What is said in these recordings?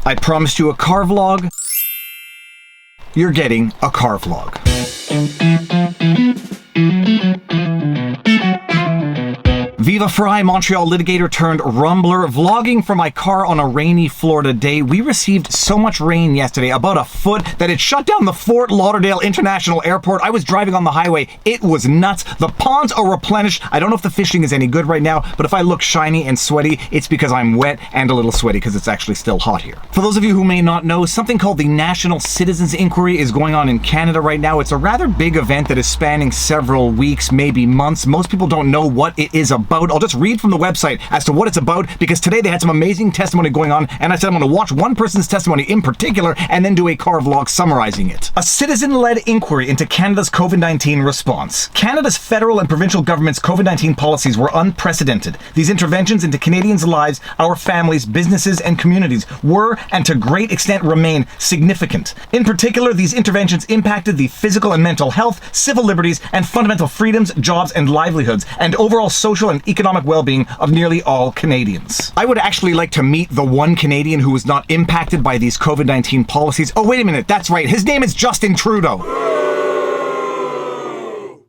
I promised you a car vlog. You're getting a car vlog. Viva Frei, Montreal litigator turned rumbler, vlogging from my car on a rainy Florida day. We received so much rain yesterday, about a foot, that it shut down the Fort Lauderdale International Airport. I was driving on the highway. It was nuts. The ponds are replenished. I don't know if the fishing is any good right now, but if I look shiny and sweaty, it's because I'm wet and a little sweaty because it's actually still hot here. For those of you who may not know, something called the National Citizens Inquiry is going on in Canada right now. It's a rather big event that is spanning several weeks, maybe months. Most people don't know what it is about. I'll just read from the website as to what it's about, because today they had some amazing testimony going on, and I said I'm going to watch one person's testimony in particular and then do a car vlog summarizing it. A citizen-led inquiry into Canada's COVID-19 response. Canada's federal and provincial government's COVID-19 policies were unprecedented. These interventions into Canadians' lives, our families, businesses, and communities were, and to great extent remain, significant. In particular, these interventions impacted the physical and mental health, civil liberties, and fundamental freedoms, jobs, and livelihoods, and overall social and economic well-being of nearly all Canadians. I would actually like to meet the one Canadian who was not impacted by these COVID-19 policies. Oh, wait a minute, that's right. His name is Justin Trudeau.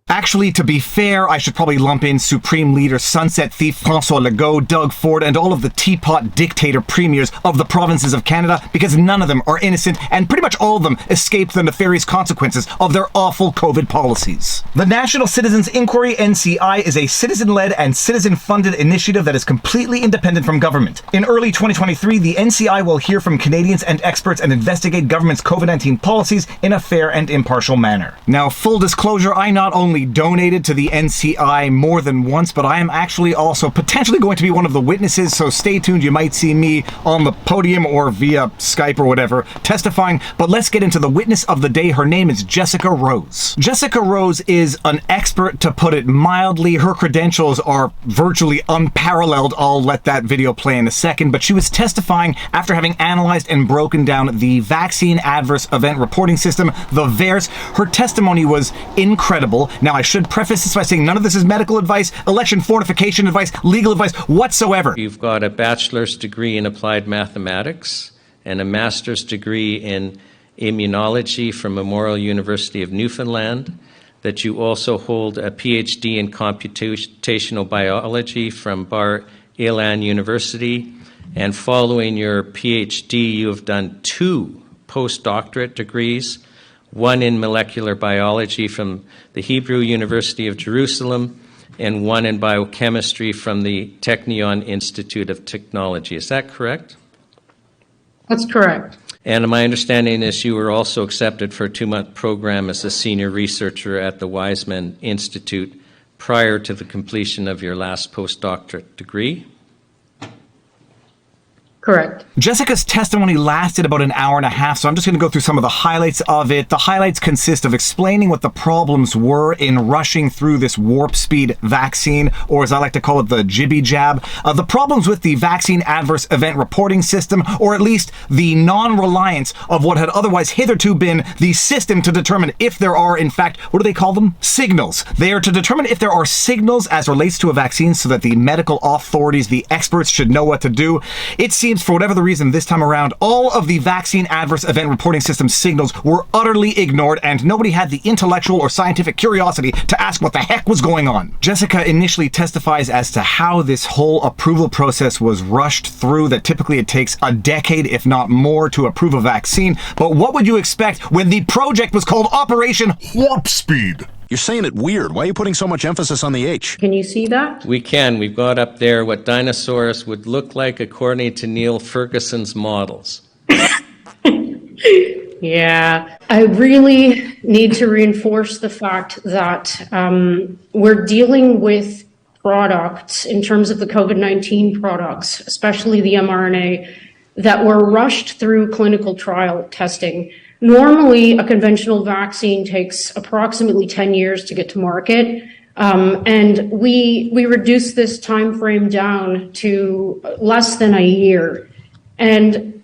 Actually, to be fair, I should probably lump in Supreme Leader Sunset Thief François Legault, Doug Ford, and all of the teapot dictator premiers of the provinces of Canada, because none of them are innocent, and pretty much all of them escaped the nefarious consequences of their awful COVID policies. The National Citizens Inquiry, NCI, is a citizen-led and citizen-funded initiative that is completely independent from government. In early 2023, the NCI will hear from Canadians and experts and investigate government's COVID-19 policies in a fair and impartial manner. Now, full disclosure, I not only donated to the NCI more than once, but I am actually also potentially going to be one of the witnesses, so stay tuned. You might see me on the podium or via Skype or whatever testifying, but let's get into the witness of the day. Her name is Jessica Rose. Jessica Rose is an expert, to put it mildly. Her credentials are virtually unparalleled. I'll let that video play in a second, but she was testifying after having analyzed and broken down the Vaccine Adverse Event Reporting System, the VAERS. Her testimony was incredible. Now, I should preface this by saying none of this is medical advice, election fortification advice, legal advice whatsoever. You've got a bachelor's degree in applied mathematics and a master's degree in immunology from Memorial University of Newfoundland, that you also hold a PhD in computational biology from Bar Ilan University, and following your PhD, you have done 2 postdoctorate degrees, one in molecular biology from the Hebrew University of Jerusalem, and one in biochemistry from the Technion Institute of Technology. Is that correct? That's correct. And my understanding is you were also accepted for a 2-month program as a senior researcher at the Wiseman Institute prior to the completion of your last postdoctorate degree. Correct. Jessica's testimony lasted about an hour and a half, so I'm just going to go through some of the highlights of it. The highlights consist of explaining what the problems were in rushing through this warp speed vaccine, or as I like to call it, the jibby jab. The problems with the Vaccine Adverse Event Reporting System, or at least the non-reliance of what had otherwise hitherto been the system to determine if there are, in fact, what do they call them? Signals. They are to determine if there are signals as relates to a vaccine so that the medical authorities, the experts, should know what to do. It seems, for whatever the reason this time around, all of the Vaccine Adverse Event Reporting System signals were utterly ignored, and nobody had the intellectual or scientific curiosity to ask what the heck was going on. Jessica initially testifies as to how this whole approval process was rushed through, that typically it takes a decade, if not more, to approve a vaccine. But what would you expect when the project was called Operation Warp Speed? You're saying it weird. Why are you putting so much emphasis on the H? Can you see that? We can. We've got up there what dinosaurs would look like according to Neil Ferguson's models. Yeah, I really need to reinforce the fact that we're dealing with products in terms of the COVID-19 products, especially the mRNA, that were rushed through clinical trial testing. Normally, a conventional vaccine takes approximately 10 years to get to market, and we reduced this time frame down to less than a year. And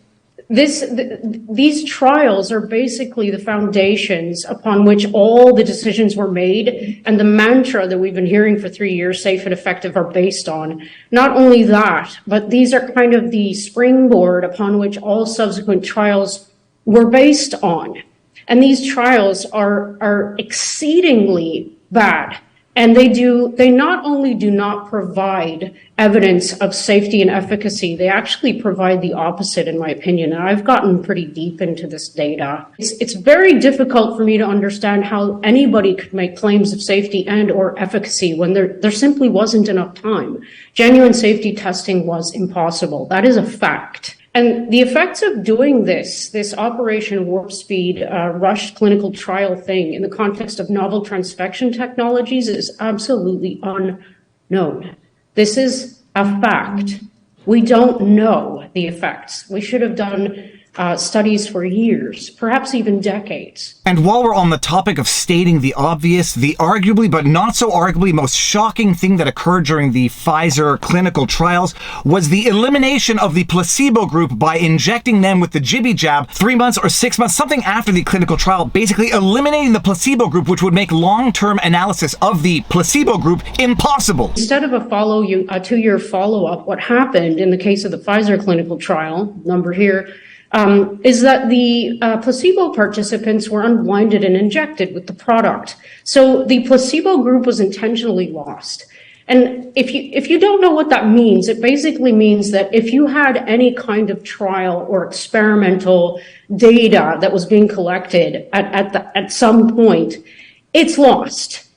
these trials are basically the foundations upon which all the decisions were made, and the mantra that we've been hearing for 3 years, safe and effective, are based on. Not only that, but these are kind of the springboard upon which all subsequent trials were based on. And these trials are exceedingly bad. And they not only do not provide evidence of safety and efficacy, they actually provide the opposite, in my opinion. And I've gotten pretty deep into this data. It's very difficult for me to understand how anybody could make claims of safety and or efficacy when there simply wasn't enough time. Genuine safety testing was impossible. That is a fact. And the effects of doing this Operation Warp Speed rushed clinical trial thing in the context of novel transfection technologies is absolutely unknown. This is a fact. We don't know the effects. We should have done studies for years, perhaps even decades. And while we're on the topic of stating the obvious, the arguably but not so arguably most shocking thing that occurred during the Pfizer clinical trials was the elimination of the placebo group by injecting them with the jibby jab 3 months or 6 months, something after the clinical trial, basically eliminating the placebo group, which would make long-term analysis of the placebo group impossible. Instead of a 2-year follow-up, what happened in the case of the Pfizer clinical trial, number here, is that the placebo participants were unblinded and injected with the product. So the placebo group was intentionally lost. And if you don't know what that means, it basically means that if you had any kind of trial or experimental data that was being collected at some point, it's lost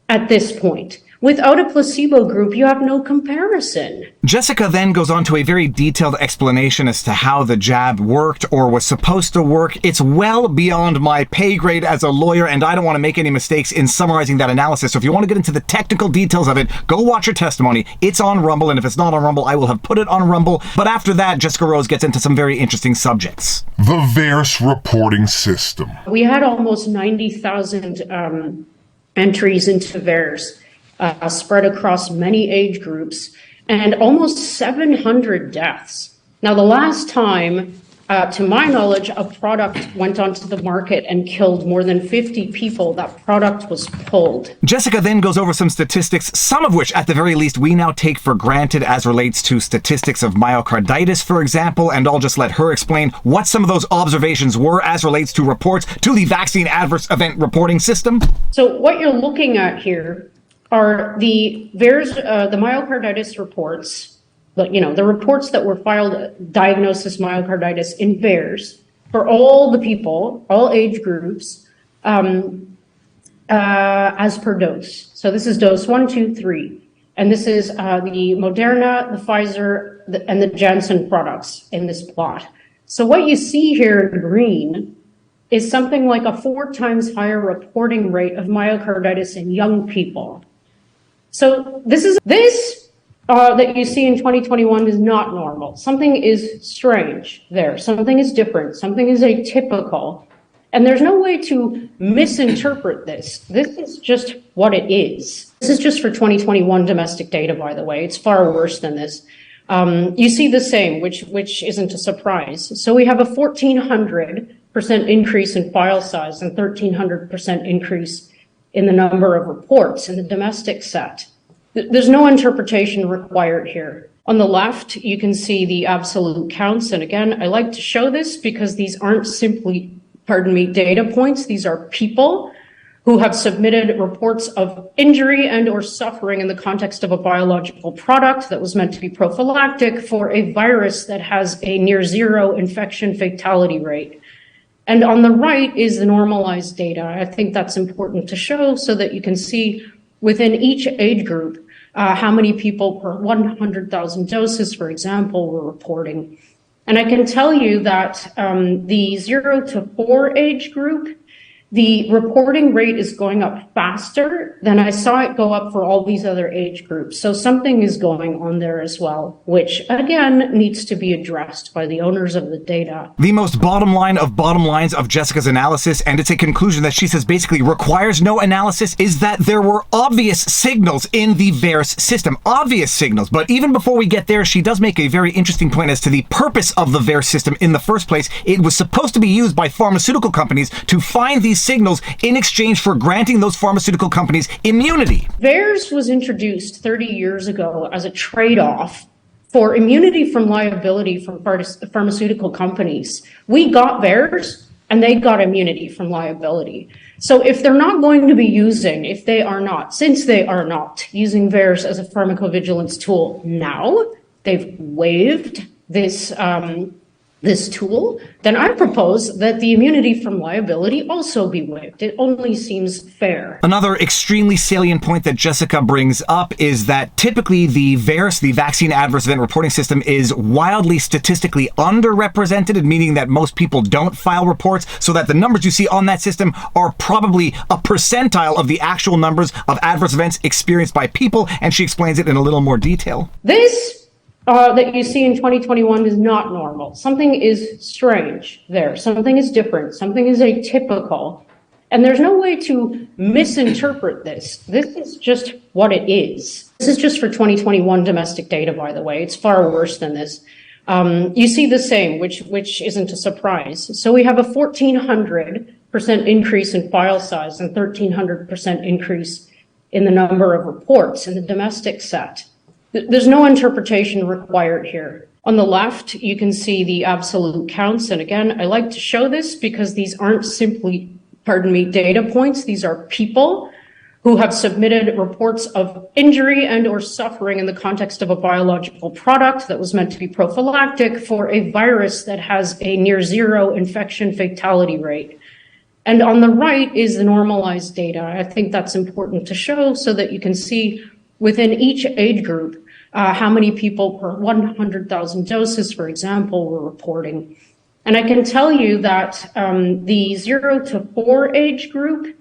at this point. Without a placebo group, you have no comparison. Jessica then goes on to a very detailed explanation as to how the jab worked or was supposed to work. It's well beyond my pay grade as a lawyer, and I don't want to make any mistakes in summarizing that analysis. So if you want to get into the technical details of it, go watch her testimony. It's on Rumble, and if it's not on Rumble, I will have put it on Rumble. But after that, Jessica Rose gets into some very interesting subjects. The VAERS reporting system. We had almost 90,000 entries into VAERS. Spread across many age groups, and almost 700 deaths. Now, the last time, to my knowledge, a product went onto the market and killed more than 50 people, that product was pulled. Jessica then goes over some statistics, some of which, at the very least, we now take for granted as relates to statistics of myocarditis, for example, and I'll just let her explain what some of those observations were as relates to reports to the vaccine adverse event reporting system. So what you're looking at here are the VAERS, the myocarditis reports, the reports that were filed diagnosis myocarditis in VAERS for all the people, all age groups, as per dose. So this is dose 1, 2, 3. And this is the Moderna, the Pfizer, and the Janssen products in this plot. So what you see here in green is something like a 4 times higher reporting rate of myocarditis in young people. So this that you see in 2021 is not normal. Something is strange there. Something is different. Something is atypical. And there's no way to misinterpret this. This is just what it is. This is just for 2021 domestic data, by the way. It's far worse than this. You see the same, which isn't a surprise. So we have a 1,400% increase in file size and 1,300% increase in the number of reports in the domestic set. There's no interpretation required here. On the left, you can see the absolute counts. And again, I like to show this because these aren't simply, data points. These are people who have submitted reports of injury and or suffering in the context of a biological product that was meant to be prophylactic for a virus that has a near zero infection fatality rate. And on the right is the normalized data. I think that's important to show so that you can see within each age group how many people per 100,000 doses, for example, were reporting. And I can tell you that the 0 to 4 age group, the reporting rate is going up faster than I saw it go up for all these other age groups. So something is going on there as well, which again needs to be addressed by the owners of the data. The most bottom line of bottom lines of Jessica's analysis, and it's a conclusion that she says basically requires no analysis, is that there were obvious signals in the VAERS system. Obvious signals. But even before we get there, she does make a very interesting point as to the purpose of the VAERS system in the first place. It was supposed to be used by pharmaceutical companies to find these signals in exchange for granting those pharmaceutical companies immunity. VAERS was introduced 30 years ago as a trade-off for immunity from liability from pharmaceutical companies. We got VAERS and they got immunity from liability. So if they're not going to be using, since they are not using VAERS as a pharmacovigilance tool now, they've waived this tool, then I propose that the immunity from liability also be waived. It only seems fair. Another extremely salient point that Jessica brings up is that typically the VAERS, the Vaccine Adverse Event Reporting System, is wildly statistically underrepresented, meaning that most people don't file reports, so that the numbers you see on that system are probably a percentile of the actual numbers of adverse events experienced by people, and she explains it in a little more detail. This that you see in 2021 is not normal. Something is strange there. Something is different. Something is atypical. And there's no way to misinterpret this. This is just what it is. This is just for 2021 domestic data, by the way. It's far worse than this. You see the same, which isn't a surprise. So we have a 1,400% increase in file size and 1,300% increase in the number of reports in the domestic set. There's no interpretation required here. On the left, you can see the absolute counts. And again, I like to show this because these aren't simply, data points. These are people who have submitted reports of injury and or suffering in the context of a biological product that was meant to be prophylactic for a virus that has a near zero infection fatality rate. And on the right is the normalized data. I think that's important to show so that you can see within each age group, how many people per 100,000 doses, for example, were reporting. And I can tell you that the 0 to 4 age group,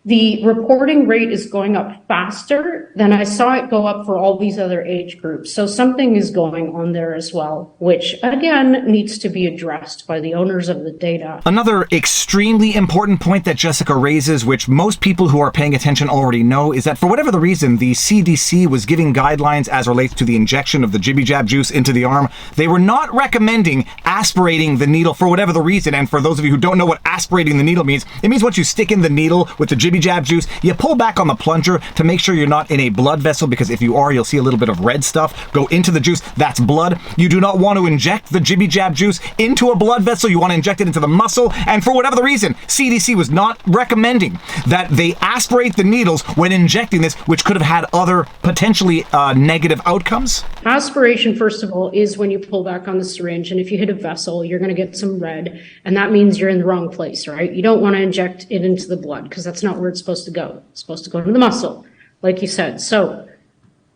the reporting rate is going up faster than I saw it go up for all these other age groups. So something is going on there as well, which again needs to be addressed by the owners of the data. Another extremely important point that Jessica raises, which most people who are paying attention already know, is that for whatever the reason, the CDC was giving guidelines as relates to the injection of the jibby jab juice into the arm. They were not recommending aspirating the needle for whatever the reason. And for those of you who don't know what aspirating the needle means, it means once you stick in the needle with the jibby jab juice, you pull back on the plunger to make sure you're not in a blood vessel, because if you are, you'll see a little bit of red stuff go into the juice. That's blood. You do not want to inject the jibby jab juice into a blood vessel. You want to inject it into the muscle. And for whatever the reason, CDC was not recommending that they aspirate the needles when injecting this, which could have had other potentially negative outcomes. Aspiration, first of all, is when you pull back on the syringe, and if you hit a vessel, you're going to get some red, and that means you're in the wrong place, right? You don't want to inject it into the blood because that's not where it's supposed to go. It's supposed to go to the muscle, like you said. So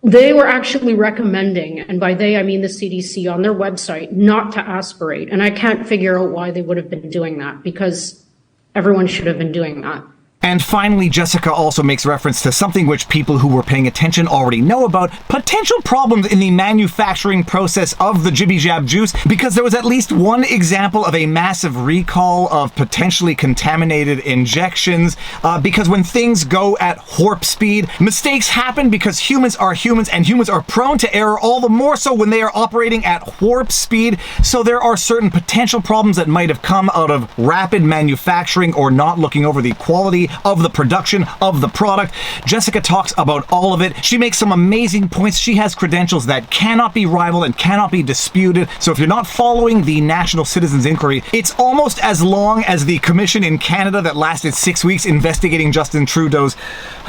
they were actually recommending, and by they I mean the CDC on their website, not to aspirate. And I can't figure out why they would have been doing that, because everyone should have been doing that. And finally, Jessica also makes reference to something which people who were paying attention already know about: potential problems in the manufacturing process of the jibby jab juice, because there was at least one example of a massive recall of potentially contaminated injections, because when things go at warp speed, mistakes happen because humans are humans, and humans are prone to error, all the more so when they are operating at warp speed. So there are certain potential problems that might have come out of rapid manufacturing or not looking over the quality of the production of the product. Jessica talks about all of it. She makes some amazing points. She has credentials that cannot be rivaled and cannot be disputed. So if you're not following the National Citizens Inquiry, it's almost as long as the commission in Canada that lasted 6 weeks investigating Justin Trudeau's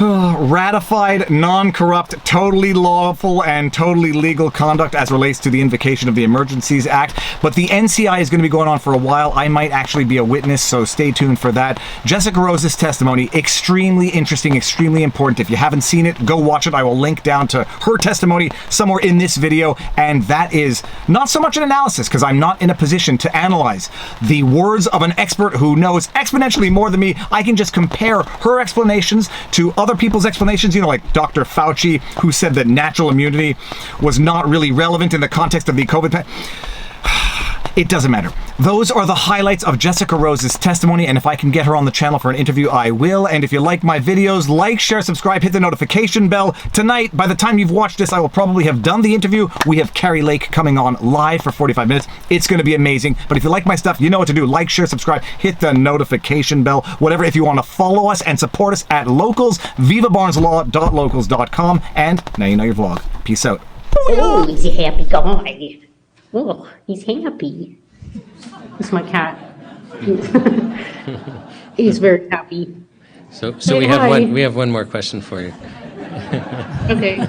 ratified, non-corrupt, totally lawful, and totally legal conduct as relates to the invocation of the Emergencies Act. But the NCI is going to be going on for a while. I might actually be a witness, so stay tuned for that. Jessica Rose's testimony testimony. Extremely interesting, extremely important. If you haven't seen it, go watch it. I will link down to her testimony somewhere in this video. And that is not so much an analysis, because I'm not in a position to analyze the words of an expert who knows exponentially more than me. I can just compare her explanations to other people's explanations, like Dr. Fauci, who said that natural immunity was not really relevant in the context of the COVID. It doesn't matter. Those are the highlights of Jessica Rose's testimony, and if I can get her on the channel for an interview, I will. And if you like my videos, like, share, subscribe, hit the notification bell. Tonight, by the time you've watched this, I will probably have done the interview. We have Carrie Lake coming on live for 45 minutes. It's going to be amazing. But if you like my stuff, you know what to do. Like, share, subscribe, hit the notification bell, whatever. If you want to follow us and support us at Locals, vivabarneslaw.locals.com. And now you know your vlog. Peace out. Oh, he's a happy guy. Oh, he's happy. It's my cat. He's very happy. So Say we hi. have one more question for you. Okay.